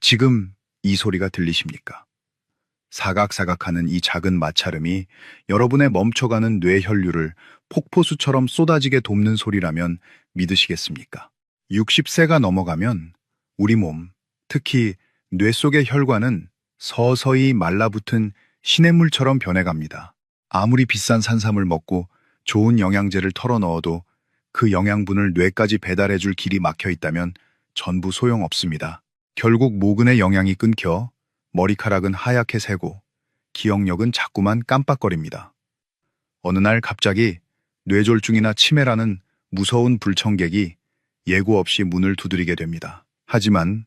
지금 이 소리가 들리십니까? 사각사각하는 이 작은 마찰음이 여러분의 멈춰가는 뇌 혈류를 폭포수처럼 쏟아지게 돕는 소리라면 믿으시겠습니까? 60세가 넘어가면 우리 몸, 특히 뇌 속의 혈관은 서서히 말라붙은 시냇물처럼 변해갑니다. 아무리 비싼 산삼을 먹고 좋은 영양제를 털어 넣어도 그 영양분을 뇌까지 배달해줄 길이 막혀 있다면 전부 소용없습니다. 결국 모근의 영양이 끊겨 머리카락은 하얗게 새고 기억력은 자꾸만 깜빡거립니다. 어느 날 갑자기 뇌졸중이나 치매라는 무서운 불청객이 예고 없이 문을 두드리게 됩니다. 하지만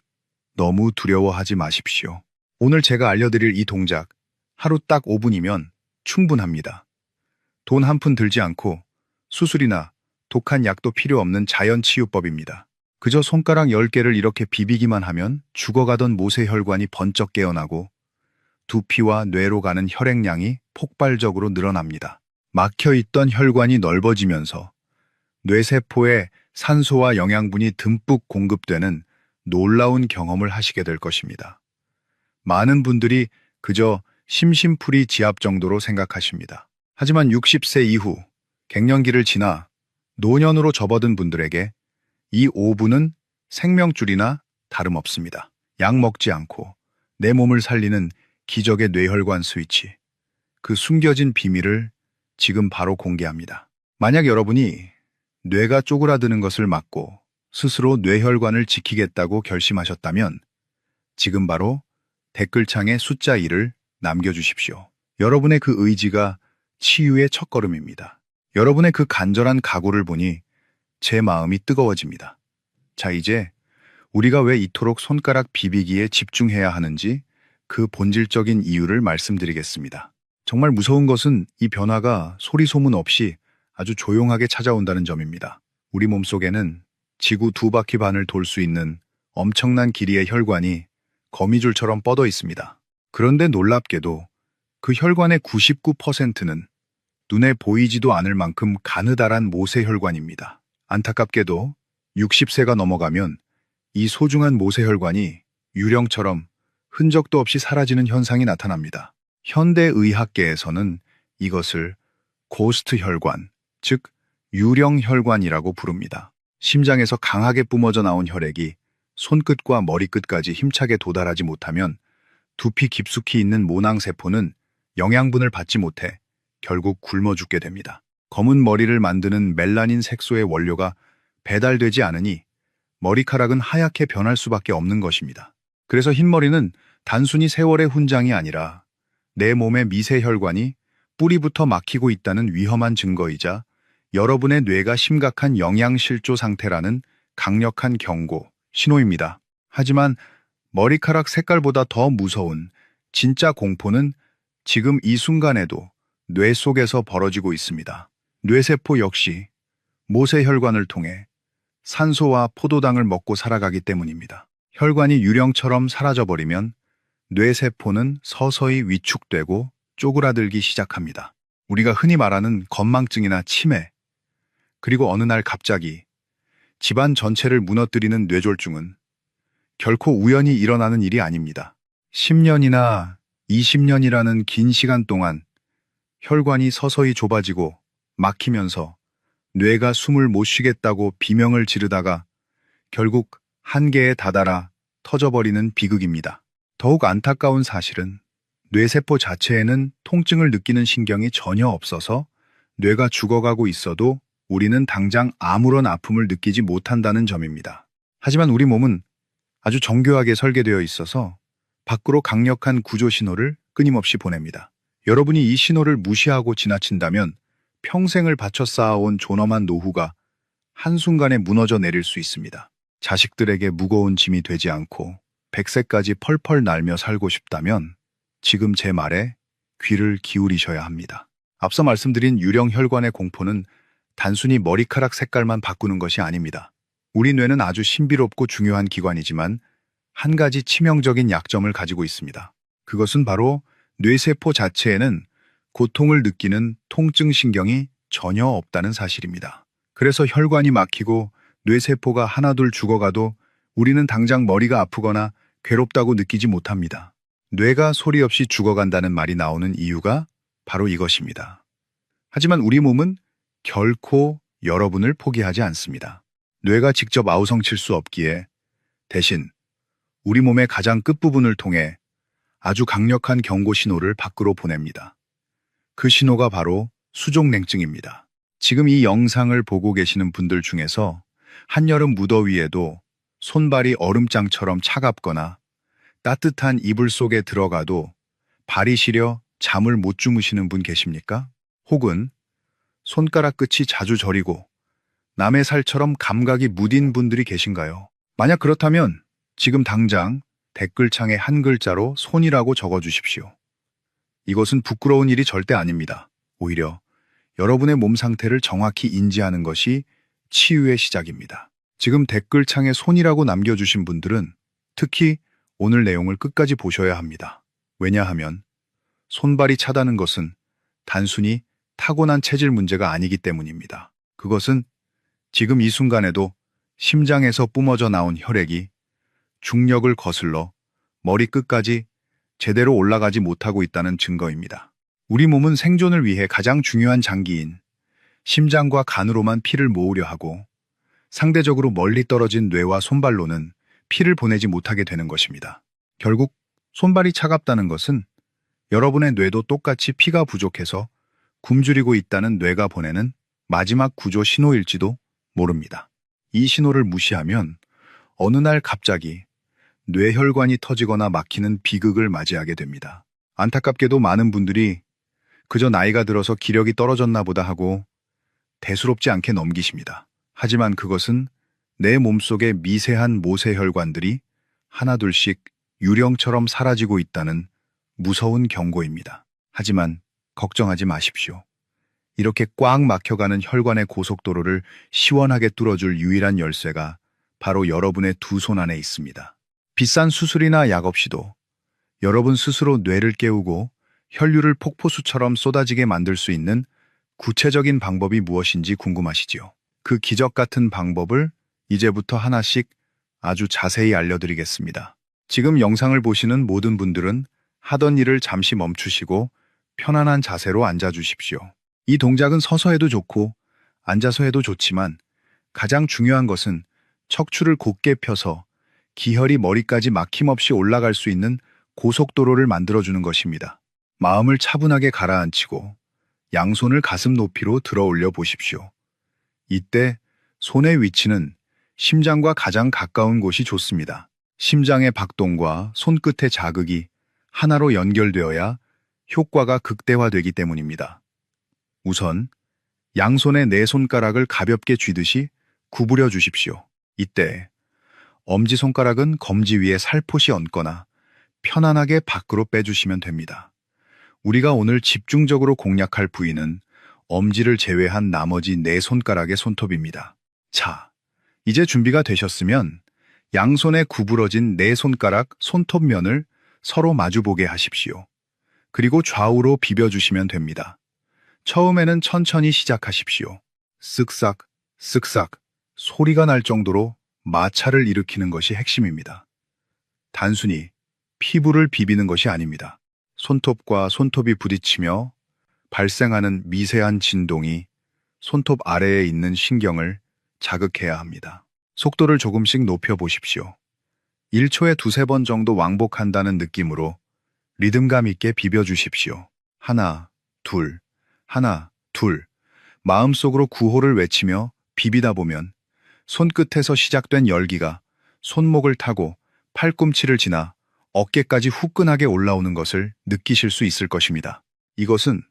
너무 두려워하지 마십시오. 오늘 제가 알려드릴 이 동작, 하루 딱 5분이면 충분합니다. 돈 한 푼 들지 않고 수술이나 독한 약도 필요 없는 자연치유법입니다. 그저 손가락 10개를 이렇게 비비기만 하면 죽어가던 모세혈관이 번쩍 깨어나고 두피와 뇌로 가는 혈액량이 폭발적으로 늘어납니다. 막혀있던 혈관이 넓어지면서 뇌세포에 산소와 영양분이 듬뿍 공급되는 놀라운 경험을 하시게 될 것입니다. 많은 분들이 그저 심심풀이 지압 정도로 생각하십니다. 하지만 60세 이후 갱년기를 지나 노년으로 접어든 분들에게 이 5분은 생명줄이나 다름없습니다. 약 먹지 않고 내 몸을 살리는 기적의 뇌혈관 스위치. 그 숨겨진 비밀을 지금 바로 공개합니다. 만약 여러분이 뇌가 쪼그라드는 것을 막고 스스로 뇌혈관을 지키겠다고 결심하셨다면 지금 바로 댓글창에 숫자 1을 남겨주십시오. 여러분의 그 의지가 치유의 첫걸음입니다. 여러분의 그 간절한 각오를 보니 제 마음이 뜨거워집니다. 자, 이제 우리가 왜 이토록 손가락 비비기에 집중해야 하는지 그 본질적인 이유를 말씀드리겠습니다. 정말 무서운 것은 이 변화가 소리 소문 없이 아주 조용하게 찾아온다는 점입니다. 우리 몸속에는 지구 2바퀴 반을 돌 수 있는 엄청난 길이의 혈관이 거미줄처럼 뻗어 있습니다. 그런데 놀랍게도 그 혈관의 99%는 눈에 보이지도 않을 만큼 가느다란 모세혈관입니다. 안타깝게도 60세가 넘어가면 이 소중한 모세혈관이 유령처럼 흔적도 없이 사라지는 현상이 나타납니다. 현대의학계에서는 이것을 고스트 혈관, 즉 유령혈관이라고 부릅니다. 심장에서 강하게 뿜어져 나온 혈액이 손끝과 머리끝까지 힘차게 도달하지 못하면 두피 깊숙이 있는 모낭세포는 영양분을 받지 못해 결국 굶어 죽게 됩니다. 검은 머리를 만드는 멜라닌 색소의 원료가 배달되지 않으니 머리카락은 하얗게 변할 수밖에 없는 것입니다. 그래서 흰머리는 단순히 세월의 훈장이 아니라 내 몸의 미세혈관이 뿌리부터 막히고 있다는 위험한 증거이자 여러분의 뇌가 심각한 영양실조 상태라는 강력한 경고, 신호입니다. 하지만 머리카락 색깔보다 더 무서운 진짜 공포는 지금 이 순간에도 뇌 속에서 벌어지고 있습니다. 뇌세포 역시 모세혈관을 통해 산소와 포도당을 먹고 살아가기 때문입니다. 혈관이 유령처럼 사라져버리면 뇌세포는 서서히 위축되고 쪼그라들기 시작합니다. 우리가 흔히 말하는 건망증이나 치매, 그리고 어느 날 갑자기 집안 전체를 무너뜨리는 뇌졸중은 결코 우연히 일어나는 일이 아닙니다. 10년이나 20년이라는 긴 시간 동안 혈관이 서서히 좁아지고 막히면서 뇌가 숨을 못 쉬겠다고 비명을 지르다가 결국 한계에 다다라 터져버리는 비극입니다. 더욱 안타까운 사실은 뇌세포 자체에는 통증을 느끼는 신경이 전혀 없어서 뇌가 죽어가고 있어도 우리는 당장 아무런 아픔을 느끼지 못한다는 점입니다. 하지만 우리 몸은 아주 정교하게 설계되어 있어서 밖으로 강력한 구조 신호를 끊임없이 보냅니다. 여러분이 이 신호를 무시하고 지나친다면 평생을 바쳐 쌓아온 존엄한 노후가 한순간에 무너져 내릴 수 있습니다. 자식들에게 무거운 짐이 되지 않고 100세까지 펄펄 날며 살고 싶다면 지금 제 말에 귀를 기울이셔야 합니다. 앞서 말씀드린 유령혈관의 공포는 단순히 머리카락 색깔만 바꾸는 것이 아닙니다. 우리 뇌는 아주 신비롭고 중요한 기관이지만 한 가지 치명적인 약점을 가지고 있습니다. 그것은 바로 뇌세포 자체에는 고통을 느끼는 통증신경이 전혀 없다는 사실입니다. 그래서 혈관이 막히고 뇌세포가 하나둘 죽어가도 우리는 당장 머리가 아프거나 괴롭다고 느끼지 못합니다. 뇌가 소리 없이 죽어간다는 말이 나오는 이유가 바로 이것입니다. 하지만 우리 몸은 결코 여러분을 포기하지 않습니다. 뇌가 직접 아우성칠 수 없기에 대신 우리 몸의 가장 끝부분을 통해 아주 강력한 경고 신호를 밖으로 보냅니다. 그 신호가 바로 수족냉증입니다. 지금 이 영상을 보고 계시는 분들 중에서 한여름 무더위에도 손발이 얼음장처럼 차갑거나 따뜻한 이불 속에 들어가도 발이 시려 잠을 못 주무시는 분 계십니까? 혹은 손가락 끝이 자주 저리고 남의 살처럼 감각이 무딘 분들이 계신가요? 만약 그렇다면 지금 당장 댓글창에 한 글자로 손이라고 적어주십시오. 이것은 부끄러운 일이 절대 아닙니다. 오히려 여러분의 몸 상태를 정확히 인지하는 것이 치유의 시작입니다. 지금 댓글창에 손이라고 남겨주신 분들은 특히 오늘 내용을 끝까지 보셔야 합니다. 왜냐하면 손발이 차다는 것은 단순히 타고난 체질 문제가 아니기 때문입니다. 그것은 지금 이 순간에도 심장에서 뿜어져 나온 혈액이 중력을 거슬러 머리끝까지 제대로 올라가지 못하고 있다는 증거입니다. 우리 몸은 생존을 위해 가장 중요한 장기인 심장과 간으로만 피를 모으려 하고 상대적으로 멀리 떨어진 뇌와 손발로는 피를 보내지 못하게 되는 것입니다. 결국 손발이 차갑다는 것은 여러분의 뇌도 똑같이 피가 부족해서 굶주리고 있다는 뇌가 보내는 마지막 구조 신호일지도 모릅니다. 이 신호를 무시하면 어느 날 갑자기 뇌혈관이 터지거나 막히는 비극을 맞이하게 됩니다. 안타깝게도 많은 분들이 그저 나이가 들어서 기력이 떨어졌나 보다 하고 대수롭지 않게 넘기십니다. 하지만 그것은 내 몸속의 미세한 모세혈관들이 하나둘씩 유령처럼 사라지고 있다는 무서운 경고입니다. 하지만 걱정하지 마십시오. 이렇게 꽉 막혀가는 혈관의 고속도로를 시원하게 뚫어줄 유일한 열쇠가 바로 여러분의 두 손 안에 있습니다. 비싼 수술이나 약 없이도 여러분 스스로 뇌를 깨우고 혈류를 폭포수처럼 쏟아지게 만들 수 있는 구체적인 방법이 무엇인지 궁금하시지요? 그 기적 같은 방법을 이제부터 하나씩 아주 자세히 알려드리겠습니다. 지금 영상을 보시는 모든 분들은 하던 일을 잠시 멈추시고 편안한 자세로 앉아주십시오. 이 동작은 서서 해도 좋고 앉아서 해도 좋지만 가장 중요한 것은 척추를 곧게 펴서 기혈이 머리까지 막힘없이 올라갈 수 있는 고속도로를 만들어주는 것입니다. 마음을 차분하게 가라앉히고 양손을 가슴 높이로 들어 올려 보십시오. 이때 손의 위치는 심장과 가장 가까운 곳이 좋습니다. 심장의 박동과 손끝의 자극이 하나로 연결되어야 효과가 극대화되기 때문입니다. 우선 양손의 네 손가락을 가볍게 쥐듯이 구부려 주십시오. 이때 엄지손가락은 검지 위에 살포시 얹거나 편안하게 밖으로 빼주시면 됩니다. 우리가 오늘 집중적으로 공략할 부위는 엄지를 제외한 나머지 네 손가락의 손톱입니다. 자, 이제 준비가 되셨으면 양손에 구부러진 네 손가락 손톱면을 서로 마주보게 하십시오. 그리고 좌우로 비벼주시면 됩니다. 처음에는 천천히 시작하십시오. 쓱싹, 쓱싹 소리가 날 정도로 마찰을 일으키는 것이 핵심입니다. 단순히 피부를 비비는 것이 아닙니다. 손톱과 손톱이 부딪히며 발생하는 미세한 진동이 손톱 아래에 있는 신경을 자극해야 합니다. 속도를 조금씩 높여보십시오. 1초에 두세 번 정도 왕복한다는 느낌으로 리듬감 있게 비벼주십시오. 하나, 둘, 하나, 둘. 마음속으로 구호를 외치며 비비다 보면 손끝에서 시작된 열기가 손목을 타고 팔꿈치를 지나 어깨까지 후끈하게 올라오는 것을 느끼실 수 있을 것입니다. 이것은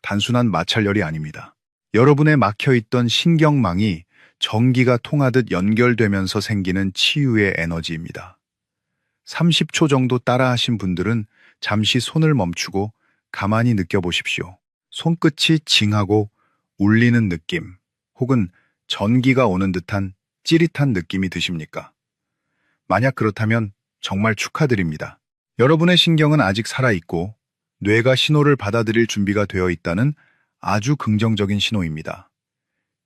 단순한 마찰열이 아닙니다. 여러분의 막혀있던 신경망이 전기가 통하듯 연결되면서 생기는 치유의 에너지입니다. 30초 정도 따라하신 분들은 잠시 손을 멈추고 가만히 느껴보십시오. 손끝이 징하고 울리는 느낌, 혹은 전기가 오는 듯한 찌릿한 느낌이 드십니까? 만약 그렇다면 정말 축하드립니다. 여러분의 신경은 아직 살아있고 뇌가 신호를 받아들일 준비가 되어 있다는 아주 긍정적인 신호입니다.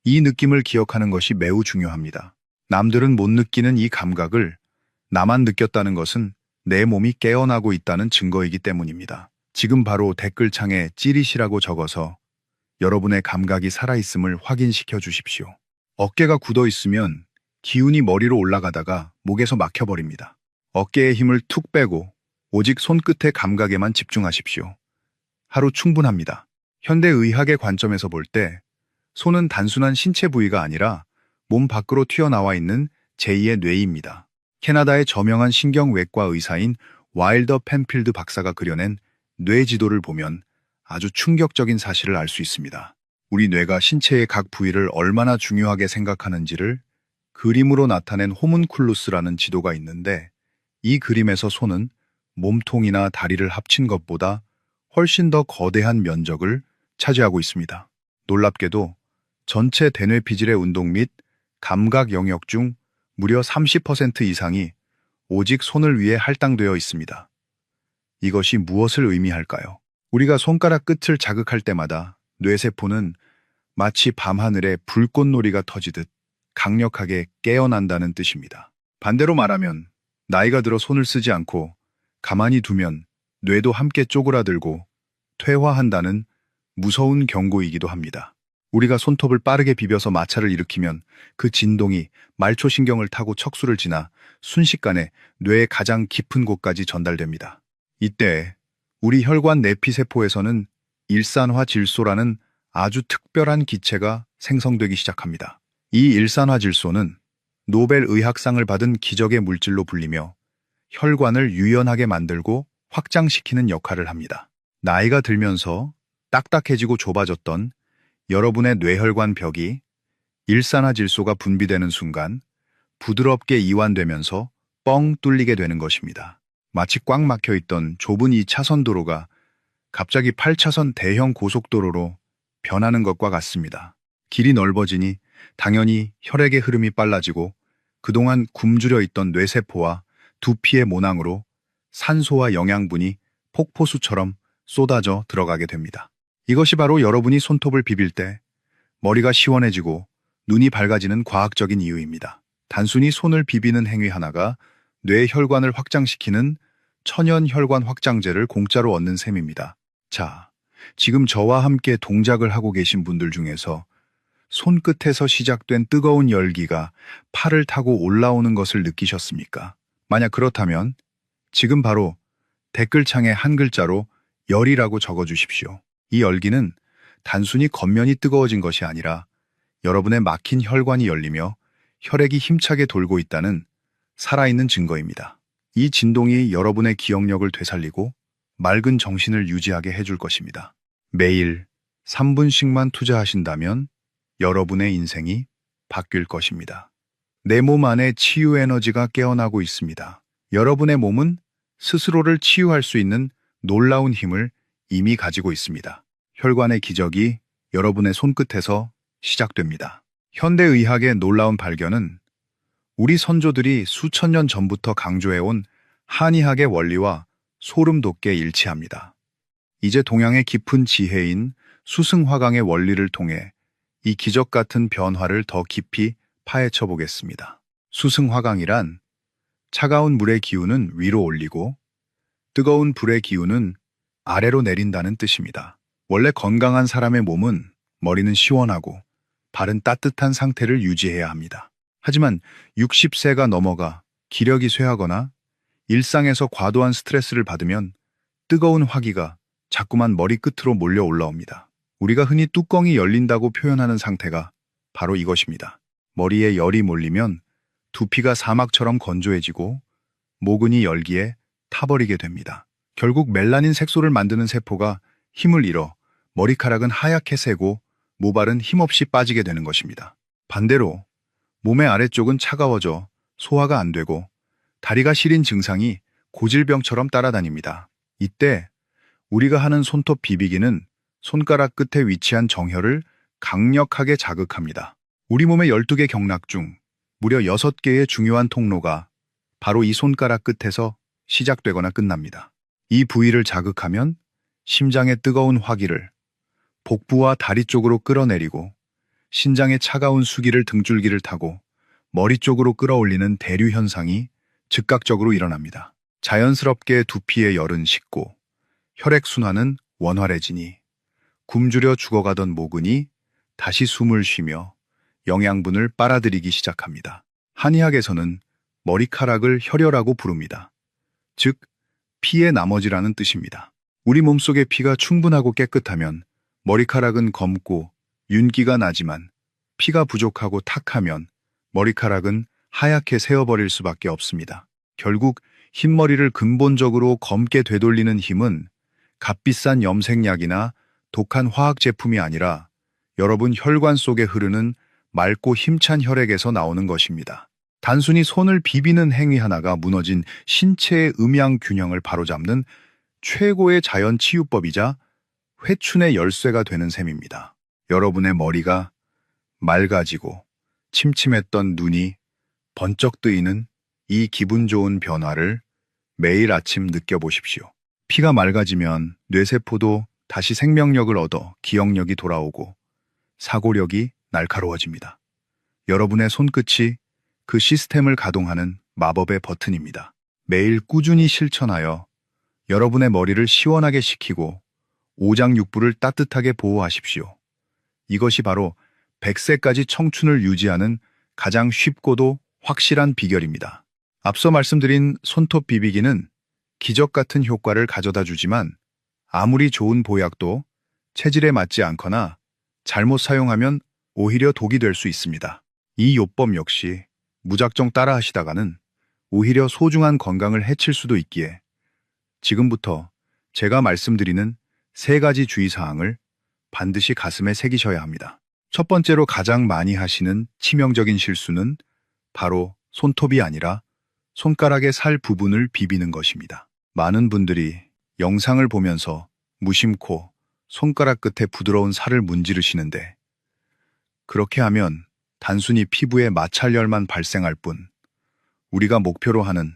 이 느낌을 기억하는 것이 매우 중요합니다. 남들은 못 느끼는 이 감각을 나만 느꼈다는 것은 내 몸이 깨어나고 있다는 증거이기 때문입니다. 지금 바로 댓글창에 찌릿이라고 적어서 여러분의 감각이 살아있음을 확인시켜 주십시오. 어깨가 굳어 있으면 기운이 머리로 올라가다가 목에서 막혀버립니다. 어깨의 힘을 툭 빼고 오직 손끝의 감각에만 집중하십시오. 하루 충분합니다. 현대의학의 관점에서 볼 때 손은 단순한 신체 부위가 아니라 몸 밖으로 튀어나와 있는 제2의 뇌입니다. 캐나다의 저명한 신경외과 의사인 와일더 펜필드 박사가 그려낸 뇌 지도를 보면 아주 충격적인 사실을 알 수 있습니다. 우리 뇌가 신체의 각 부위를 얼마나 중요하게 생각하는지를 그림으로 나타낸 호문쿨루스라는 지도가 있는데, 이 그림에서 손은 몸통이나 다리를 합친 것보다 훨씬 더 거대한 면적을 차지하고 있습니다. 놀랍게도 전체 대뇌피질의 운동 및 감각 영역 중 무려 30% 이상이 오직 손을 위해 할당되어 있습니다. 이것이 무엇을 의미할까요? 우리가 손가락 끝을 자극할 때마다 뇌세포는 마치 밤하늘에 불꽃놀이가 터지듯 강력하게 깨어난다는 뜻입니다. 반대로 말하면 나이가 들어 손을 쓰지 않고 가만히 두면 뇌도 함께 쪼그라들고 퇴화한다는 무서운 경고이기도 합니다. 우리가 손톱을 빠르게 비벼서 마찰을 일으키면 그 진동이 말초신경을 타고 척수를 지나 순식간에 뇌의 가장 깊은 곳까지 전달됩니다. 이때 우리 혈관 내피세포에서는 일산화질소라는 아주 특별한 기체가 생성되기 시작합니다. 이 일산화질소는 노벨 의학상을 받은 기적의 물질로 불리며 혈관을 유연하게 만들고 확장시키는 역할을 합니다. 나이가 들면서 딱딱해지고 좁아졌던 여러분의 뇌혈관 벽이 일산화질소가 분비되는 순간 부드럽게 이완되면서 뻥 뚫리게 되는 것입니다. 마치 꽉 막혀있던 좁은 2차선 도로가 갑자기 8차선 대형 고속도로로 변하는 것과 같습니다. 길이 넓어지니 당연히 혈액의 흐름이 빨라지고 그동안 굶주려 있던 뇌세포와 두피의 모낭으로 산소와 영양분이 폭포수처럼 쏟아져 들어가게 됩니다. 이것이 바로 여러분이 손톱을 비빌 때 머리가 시원해지고 눈이 밝아지는 과학적인 이유입니다. 단순히 손을 비비는 행위 하나가 뇌 혈관을 확장시키는 천연 혈관 확장제를 공짜로 얻는 셈입니다. 자, 지금 저와 함께 동작을 하고 계신 분들 중에서 손끝에서 시작된 뜨거운 열기가 팔을 타고 올라오는 것을 느끼셨습니까? 만약 그렇다면 지금 바로 댓글창에 한 글자로 열이라고 적어주십시오. 이 열기는 단순히 겉면이 뜨거워진 것이 아니라 여러분의 막힌 혈관이 열리며 혈액이 힘차게 돌고 있다는 살아있는 증거입니다. 이 진동이 여러분의 기억력을 되살리고 맑은 정신을 유지하게 해줄 것입니다. 매일 3분씩만 투자하신다면 여러분의 인생이 바뀔 것입니다. 내 몸 안에 치유 에너지가 깨어나고 있습니다. 여러분의 몸은 스스로를 치유할 수 있는 놀라운 힘을 이미 가지고 있습니다. 혈관의 기적이 여러분의 손끝에서 시작됩니다. 현대의학의 놀라운 발견은 우리 선조들이 수천 년 전부터 강조해온 한의학의 원리와 소름 돋게 일치합니다. 이제 동양의 깊은 지혜인 수승화강의 원리를 통해 이 기적 같은 변화를 더 깊이 파헤쳐 보겠습니다. 수승화강이란 차가운 물의 기운은 위로 올리고 뜨거운 불의 기운은 아래로 내린다는 뜻입니다. 원래 건강한 사람의 몸은 머리는 시원하고 발은 따뜻한 상태를 유지해야 합니다. 하지만 60세가 넘어가 기력이 쇠하거나 일상에서 과도한 스트레스를 받으면 뜨거운 화기가 자꾸만 머리끝으로 몰려 올라옵니다. 우리가 흔히 뚜껑이 열린다고 표현하는 상태가 바로 이것입니다. 머리에 열이 몰리면 두피가 사막처럼 건조해지고 모근이 열기에 타버리게 됩니다. 결국 멜라닌 색소를 만드는 세포가 힘을 잃어 머리카락은 하얗게 새고 모발은 힘없이 빠지게 되는 것입니다. 반대로 몸의 아래쪽은 차가워져 소화가 안 되고 다리가 시린 증상이 고질병처럼 따라다닙니다. 이때 우리가 하는 손톱 비비기는 손가락 끝에 위치한 정혈을 강력하게 자극합니다. 우리 몸의 12개 경락 중 무려 6개의 중요한 통로가 바로 이 손가락 끝에서 시작되거나 끝납니다. 이 부위를 자극하면 심장의 뜨거운 화기를 복부와 다리 쪽으로 끌어내리고 신장의 차가운 수기를 등줄기를 타고 머리 쪽으로 끌어올리는 대류 현상이 즉각적으로 일어납니다. 자연스럽게 두피의 열은 식고 혈액순환은 원활해지니 굶주려 죽어가던 모근이 다시 숨을 쉬며 영양분을 빨아들이기 시작합니다. 한의학에서는 머리카락을 혈여라고 부릅니다. 즉, 피의 나머지라는 뜻입니다. 우리 몸속의 피가 충분하고 깨끗하면 머리카락은 검고 윤기가 나지만 피가 부족하고 탁하면 머리카락은 하얗게 새어버릴 수밖에 없습니다. 결국 흰머리를 근본적으로 검게 되돌리는 힘은 값비싼 염색약이나 독한 화학 제품이 아니라 여러분 혈관 속에 흐르는 맑고 힘찬 혈액에서 나오는 것입니다. 단순히 손을 비비는 행위 하나가 무너진 신체의 음양 균형을 바로잡는 최고의 자연 치유법이자 회춘의 열쇠가 되는 셈입니다. 여러분의 머리가 맑아지고 침침했던 눈이 번쩍 뜨이는 이 기분 좋은 변화를 매일 아침 느껴보십시오. 피가 맑아지면 뇌세포도 다시 생명력을 얻어 기억력이 돌아오고 사고력이 날카로워집니다. 여러분의 손끝이 그 시스템을 가동하는 마법의 버튼입니다. 매일 꾸준히 실천하여 여러분의 머리를 시원하게 식히고 오장육부를 따뜻하게 보호하십시오. 이것이 바로 100세까지 청춘을 유지하는 가장 쉽고도 확실한 비결입니다. 앞서 말씀드린 손톱 비비기는 기적 같은 효과를 가져다 주지만 아무리 좋은 보약도 체질에 맞지 않거나 잘못 사용하면 오히려 독이 될 수 있습니다. 이 요법 역시 무작정 따라 하시다가는 오히려 소중한 건강을 해칠 수도 있기에 지금부터 제가 말씀드리는 3가지 주의사항을 반드시 가슴에 새기셔야 합니다. 첫 번째로 가장 많이 하시는 치명적인 실수는 바로 손톱이 아니라 손가락의 살 부분을 비비는 것입니다. 많은 분들이 영상을 보면서 무심코 손가락 끝에 부드러운 살을 문지르시는데 그렇게 하면 단순히 피부에 마찰열만 발생할 뿐 우리가 목표로 하는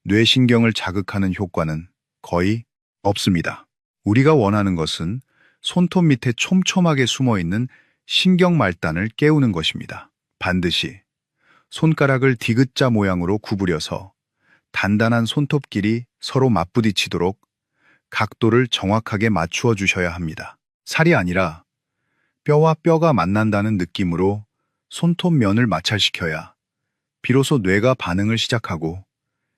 뇌신경을 자극하는 효과는 거의 없습니다. 우리가 원하는 것은 손톱 밑에 촘촘하게 숨어있는 신경말단을 깨우는 것입니다. 반드시 손가락을 디귿자 모양으로 구부려서 단단한 손톱끼리 서로 맞부딪히도록 각도를 정확하게 맞추어 주셔야 합니다. 살이 아니라 뼈와 뼈가 만난다는 느낌으로 손톱 면을 마찰시켜야 비로소 뇌가 반응을 시작하고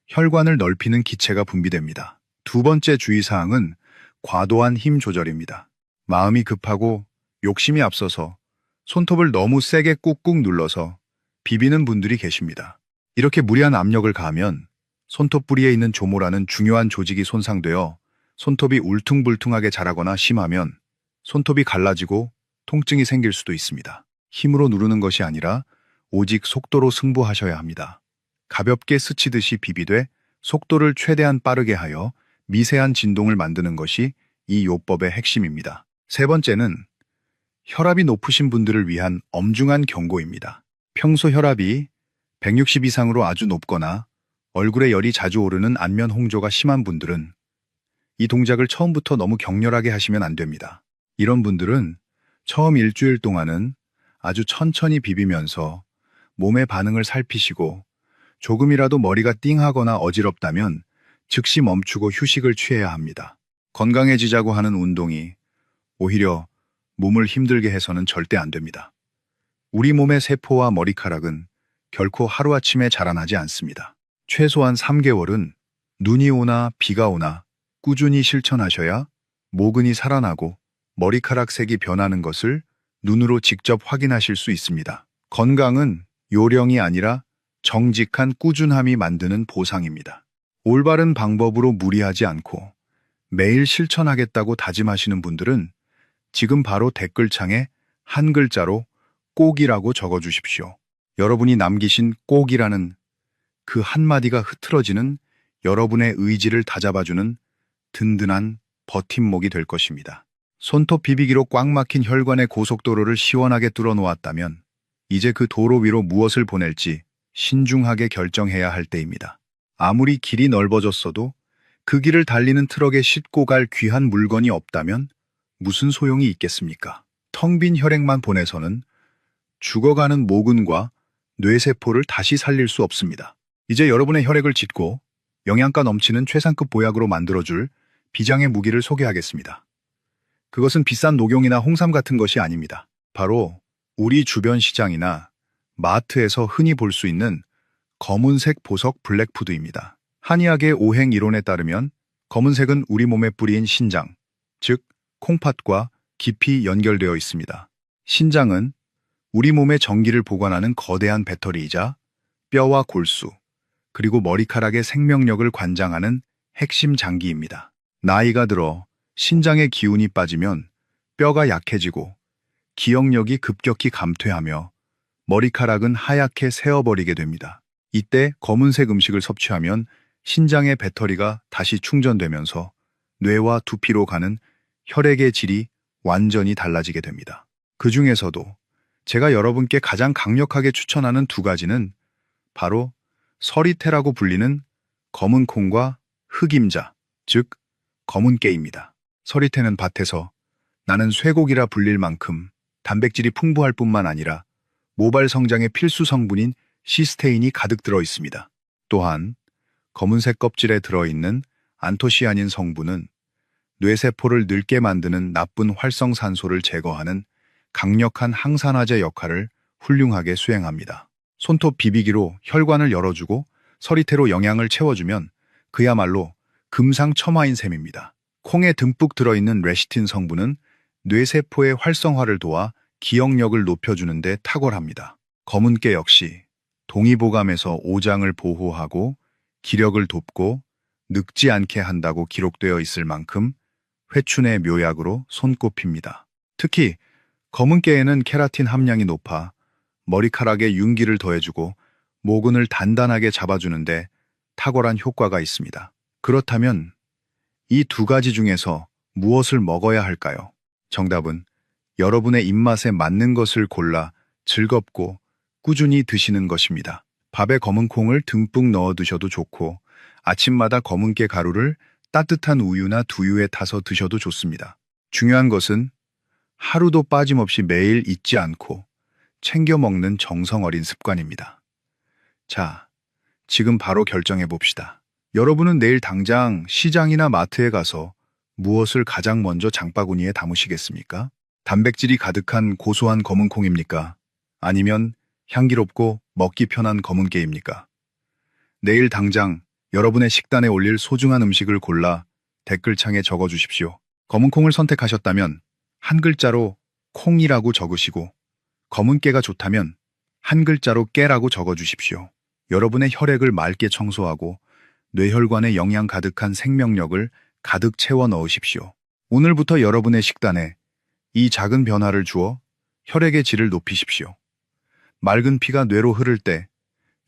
혈관을 넓히는 기체가 분비됩니다. 두 번째 주의사항은 과도한 힘 조절입니다. 마음이 급하고 욕심이 앞서서 손톱을 너무 세게 꾹꾹 눌러서 비비는 분들이 계십니다. 이렇게 무리한 압력을 가하면 손톱 뿌리에 있는 조모라는 중요한 조직이 손상되어 손톱이 울퉁불퉁하게 자라거나 심하면 손톱이 갈라지고 통증이 생길 수도 있습니다. 힘으로 누르는 것이 아니라 오직 속도로 승부하셔야 합니다. 가볍게 스치듯이 비비되 속도를 최대한 빠르게 하여 미세한 진동을 만드는 것이 이 요법의 핵심입니다. 세 번째는 혈압이 높으신 분들을 위한 엄중한 경고입니다. 평소 혈압이 160 이상으로 아주 높거나 얼굴에 열이 자주 오르는 안면 홍조가 심한 분들은 이 동작을 처음부터 너무 격렬하게 하시면 안 됩니다. 이런 분들은 처음 일주일 동안은 아주 천천히 비비면서 몸의 반응을 살피시고 조금이라도 머리가 띵하거나 어지럽다면 즉시 멈추고 휴식을 취해야 합니다. 건강해지자고 하는 운동이 오히려 몸을 힘들게 해서는 절대 안 됩니다. 우리 몸의 세포와 머리카락은 결코 하루아침에 자라나지 않습니다. 최소한 3개월은 눈이 오나 비가 오나 꾸준히 실천하셔야 모근이 살아나고 머리카락 색이 변하는 것을 눈으로 직접 확인하실 수 있습니다. 건강은 요령이 아니라 정직한 꾸준함이 만드는 보상입니다. 올바른 방법으로 무리하지 않고 매일 실천하겠다고 다짐하시는 분들은 지금 바로 댓글창에 한 글자로 꼭이라고 적어주십시오. 여러분이 남기신 꼭이라는 그 한마디가 흐트러지는 여러분의 의지를 다잡아주는 든든한 버팀목이 될 것입니다. 손톱 비비기로 꽉 막힌 혈관의 고속도로를 시원하게 뚫어놓았다면 이제 그 도로 위로 무엇을 보낼지 신중하게 결정해야 할 때입니다. 아무리 길이 넓어졌어도 그 길을 달리는 트럭에 싣고 갈 귀한 물건이 없다면 무슨 소용이 있겠습니까? 텅 빈 혈액만 보내서는 죽어가는 모근과 뇌세포를 다시 살릴 수 없습니다. 이제 여러분의 혈액을 짓고 영양가 넘치는 최상급 보약으로 만들어줄 비장의 무기를 소개하겠습니다. 그것은 비싼 녹용이나 홍삼 같은 것이 아닙니다. 바로 우리 주변 시장이나 마트에서 흔히 볼 수 있는 검은색 보석 블랙푸드입니다. 한의학의 오행 이론에 따르면 검은색은 우리 몸에 뿌리인 신장, 즉 콩팥과 깊이 연결되어 있습니다. 신장은 우리 몸의 전기를 보관하는 거대한 배터리이자 뼈와 골수, 그리고 머리카락의 생명력을 관장하는 핵심 장기입니다. 나이가 들어 신장의 기운이 빠지면 뼈가 약해지고 기억력이 급격히 감퇴하며 머리카락은 하얗게 새어버리게 됩니다. 이때 검은색 음식을 섭취하면 신장의 배터리가 다시 충전되면서 뇌와 두피로 가는 혈액의 질이 완전히 달라지게 됩니다. 그 중에서도 제가 여러분께 가장 강력하게 추천하는 두 가지는 바로 서리태라고 불리는 검은 콩과 흑임자, 즉 검은깨입니다. 서리태는 밭에서 나는 쇠고기라 불릴 만큼 단백질이 풍부할 뿐만 아니라 모발 성장의 필수 성분인 시스테인이 가득 들어 있습니다. 또한 검은색 껍질에 들어있는 안토시아닌 성분은 뇌세포를 늙게 만드는 나쁜 활성산소를 제거하는 강력한 항산화제 역할을 훌륭하게 수행합니다. 손톱 비비기로 혈관을 열어주고 서리태로 영양을 채워주면 그야말로 금상첨화인 셈입니다. 콩에 듬뿍 들어있는 레시틴 성분은 뇌세포의 활성화를 도와 기억력을 높여주는 데 탁월합니다. 검은깨 역시 동의보감에서 오장을 보호하고 기력을 돕고 늙지 않게 한다고 기록되어 있을 만큼 회춘의 묘약으로 손꼽힙니다. 특히 검은깨에는 케라틴 함량이 높아 머리카락에 윤기를 더해주고 모근을 단단하게 잡아주는데 탁월한 효과가 있습니다. 그렇다면 이 두 가지 중에서 무엇을 먹어야 할까요? 정답은 여러분의 입맛에 맞는 것을 골라 즐겁고 꾸준히 드시는 것입니다. 밥에 검은 콩을 듬뿍 넣어 드셔도 좋고 아침마다 검은깨 가루를 따뜻한 우유나 두유에 타서 드셔도 좋습니다. 중요한 것은 하루도 빠짐없이 매일 잊지 않고 챙겨 먹는 정성 어린 습관입니다. 자, 지금 바로 결정해 봅시다. 여러분은 내일 당장 시장이나 마트에 가서 무엇을 가장 먼저 장바구니에 담으시겠습니까? 단백질이 가득한 고소한 검은 콩입니까? 아니면 향기롭고 먹기 편한 검은깨입니까? 내일 당장 여러분의 식단에 올릴 소중한 음식을 골라 댓글창에 적어주십시오. 검은 콩을 선택하셨다면 한 글자로 콩이라고 적으시고 검은깨가 좋다면 한 글자로 깨라고 적어주십시오. 여러분의 혈액을 맑게 청소하고 뇌혈관에 영양 가득한 생명력을 가득 채워 넣으십시오. 오늘부터 여러분의 식단에 이 작은 변화를 주어 혈액의 질을 높이십시오. 맑은 피가 뇌로 흐를 때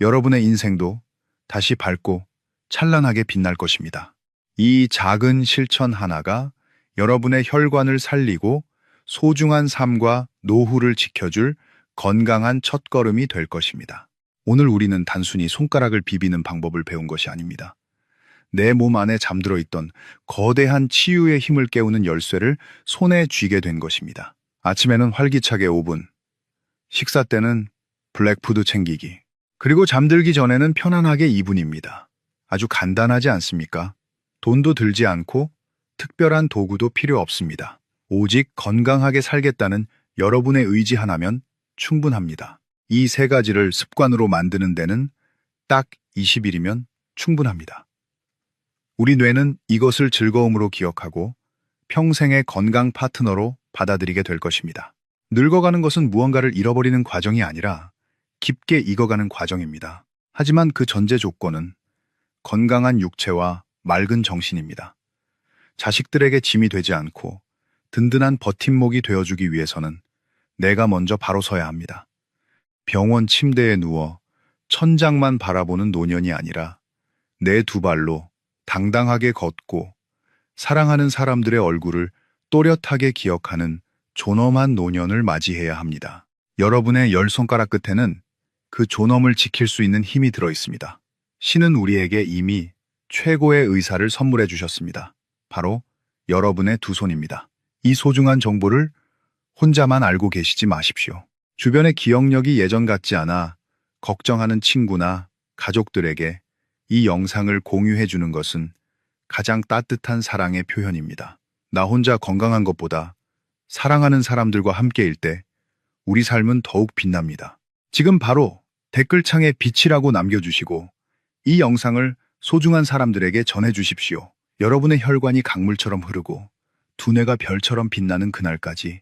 여러분의 인생도 다시 밝고 찬란하게 빛날 것입니다. 이 작은 실천 하나가 여러분의 혈관을 살리고 소중한 삶과 노후를 지켜줄 건강한 첫걸음이 될 것입니다. 오늘 우리는 단순히 손가락을 비비는 방법을 배운 것이 아닙니다. 내 몸 안에 잠들어 있던 거대한 치유의 힘을 깨우는 열쇠를 손에 쥐게 된 것입니다. 아침에는 활기차게 5분, 식사 때는 블랙푸드 챙기기, 그리고 잠들기 전에는 편안하게 2분입니다. 아주 간단하지 않습니까? 돈도 들지 않고 특별한 도구도 필요 없습니다. 오직 건강하게 살겠다는 여러분의 의지 하나면 충분합니다. 이 세 가지를 습관으로 만드는 데는 딱 20일이면 충분합니다. 우리 뇌는 이것을 즐거움으로 기억하고 평생의 건강 파트너로 받아들이게 될 것입니다. 늙어가는 것은 무언가를 잃어버리는 과정이 아니라 깊게 익어가는 과정입니다. 하지만 그 전제 조건은 건강한 육체와 맑은 정신입니다. 자식들에게 짐이 되지 않고 든든한 버팀목이 되어주기 위해서는 내가 먼저 바로 서야 합니다. 병원 침대에 누워 천장만 바라보는 노년이 아니라 내 두 발로 당당하게 걷고 사랑하는 사람들의 얼굴을 또렷하게 기억하는 존엄한 노년을 맞이해야 합니다. 여러분의 10손가락 끝에는 그 존엄을 지킬 수 있는 힘이 들어 있습니다. 신은 우리에게 이미 최고의 의사를 선물해 주셨습니다. 바로 여러분의 두 손입니다. 이 소중한 정보를 혼자만 알고 계시지 마십시오. 주변의 기억력이 예전 같지 않아 걱정하는 친구나 가족들에게 이 영상을 공유해 주는 것은 가장 따뜻한 사랑의 표현입니다. 나 혼자 건강한 것보다 사랑하는 사람들과 함께일 때 우리 삶은 더욱 빛납니다. 지금 바로 댓글창에 빛이라고 남겨주시고 이 영상을 소중한 사람들에게 전해주십시오. 여러분의 혈관이 강물처럼 흐르고 두뇌가 별처럼 빛나는 그날까지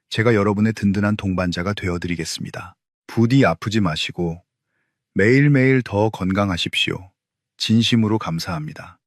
제가 여러분의 든든한 동반자가 되어드리겠습니다. 부디 아프지 마시고 매일매일 더 건강하십시오. 진심으로 감사합니다.